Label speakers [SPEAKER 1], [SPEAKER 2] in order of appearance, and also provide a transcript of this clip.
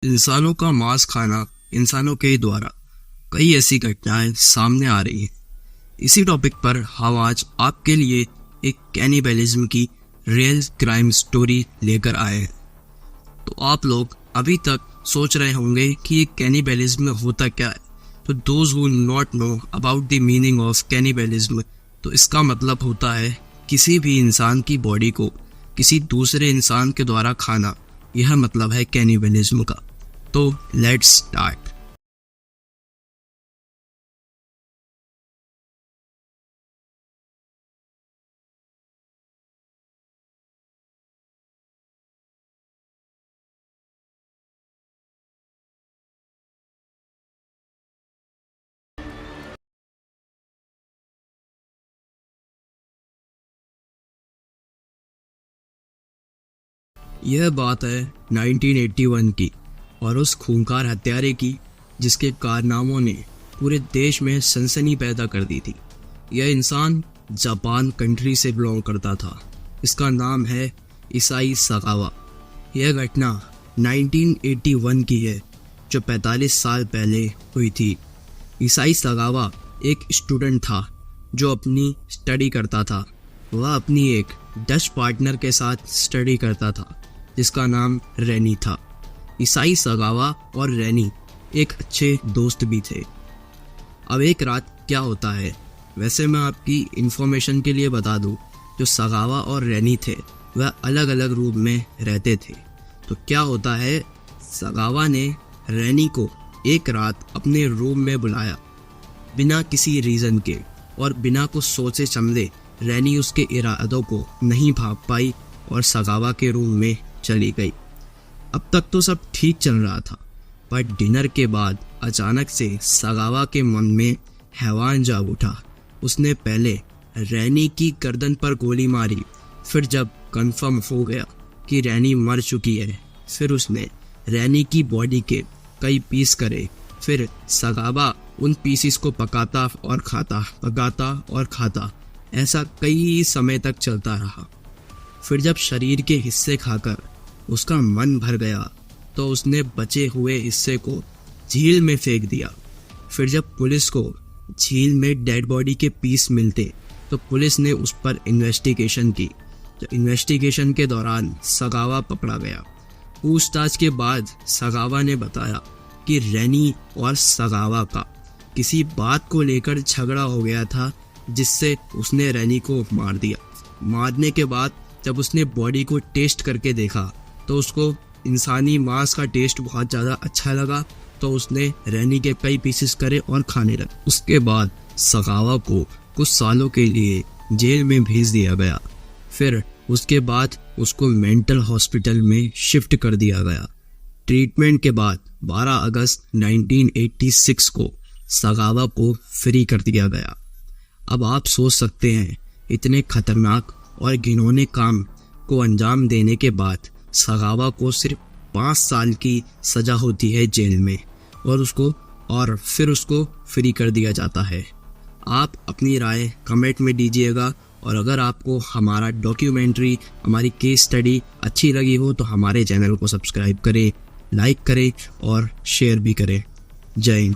[SPEAKER 1] इंसानों का मांस खाना इंसानों के द्वारा कई ऐसी घटनाएं सामने आ रही हैं। इसी टॉपिक पर हम आज आपके लिए एक कैनिबलिज्म की रियल क्राइम स्टोरी लेकर आए हैं। तो आप लोग अभी तक सोच रहे होंगे कि ये कैनिबलिज्म होता क्या है। तो those who not know about the meaning of cannibalism, तो इसका मतलब होता है किसी भी इंसान की बॉडी को किसी दूसरे इंसान के द्वारा खाना। यह मतलब है कैनिबलिज्म का। तो लेट्स स्टार्ट। यह बात है 1981 की और उस खूंखार हत्यारे की जिसके कारनामों ने पूरे देश में सनसनी पैदा कर दी थी। यह इंसान जापान कंट्री से बिलोंग करता था। इसका नाम है इसाई सगावा। यह घटना 1981 की है जो 45 साल पहले हुई थी। इसाई सगावा एक स्टूडेंट था जो अपनी स्टडी करता था। वह अपनी एक डच पार्टनर के साथ स्टडी करता था जिसका नाम रैनी था। इसाई सगावा और रैनी एक अच्छे दोस्त भी थे। अब एक रात क्या होता है, वैसे मैं आपकी इन्फॉर्मेशन के लिए बता दूं, जो सगावा और रैनी थे वह अलग अलग रूम में रहते थे। तो क्या होता है, सगावा ने रैनी को एक रात अपने रूम में बुलाया बिना किसी रीज़न के, और बिना कुछ सोचे समझे रैनी उसके इरादों को नहीं भाप पाई और सगावा के रूम में चली गई। अब तक तो सब ठीक चल रहा था, पर डिनर के बाद अचानक से सगावा के मन में हैवान जाग उठा। उसने पहले रैनी की गर्दन पर गोली मारी। फिर जब कंफर्म हो गया कि रैनी मर चुकी है, फिर उसने रैनी की बॉडी के कई पीस करे। फिर सगावा उन पीसीस को पकाता और खाता, पकाता और खाता। ऐसा कई समय तक चलता रहा। फिर जब शरीर के हिस्से खाकर उसका मन भर गया तो उसने बचे हुए हिस्से को झील में फेंक दिया। फिर जब पुलिस को झील में डेड बॉडी के पीस मिलते तो पुलिस ने उस पर इन्वेस्टिगेशन की। तो इन्वेस्टिगेशन के दौरान सगावा पकड़ा गया। पूछताछ के बाद सगावा ने बताया कि रैनी और सगावा का किसी बात को लेकर झगड़ा हो गया था, जिससे उसने रैनी को मार दिया। मारने के बाद जब उसने बॉडी को टेस्ट करके देखा तो उसको इंसानी मांस का टेस्ट बहुत ज़्यादा अच्छा लगा, तो उसने रैनी के कई पीसेस करे और खाने लगे। उसके बाद सगावा को कुछ सालों के लिए जेल में भेज दिया गया। फिर उसके बाद उसको मेंटल हॉस्पिटल में शिफ्ट कर दिया गया। ट्रीटमेंट के बाद 12 अगस्त 1986 को सगावा को फ्री कर दिया गया। अब आप सोच सकते हैं, इतने खतरनाक और घिनौने काम को अंजाम देने के बाद सगावा को सिर्फ 5 साल की सज़ा होती है जेल में, और फिर उसको फ्री कर दिया जाता है। आप अपनी राय कमेंट में दीजिएगा, और अगर आपको हमारा डॉक्यूमेंट्री, हमारी केस स्टडी अच्छी लगी हो तो हमारे चैनल को सब्सक्राइब करें, लाइक करें और शेयर भी करें। जय हिंद।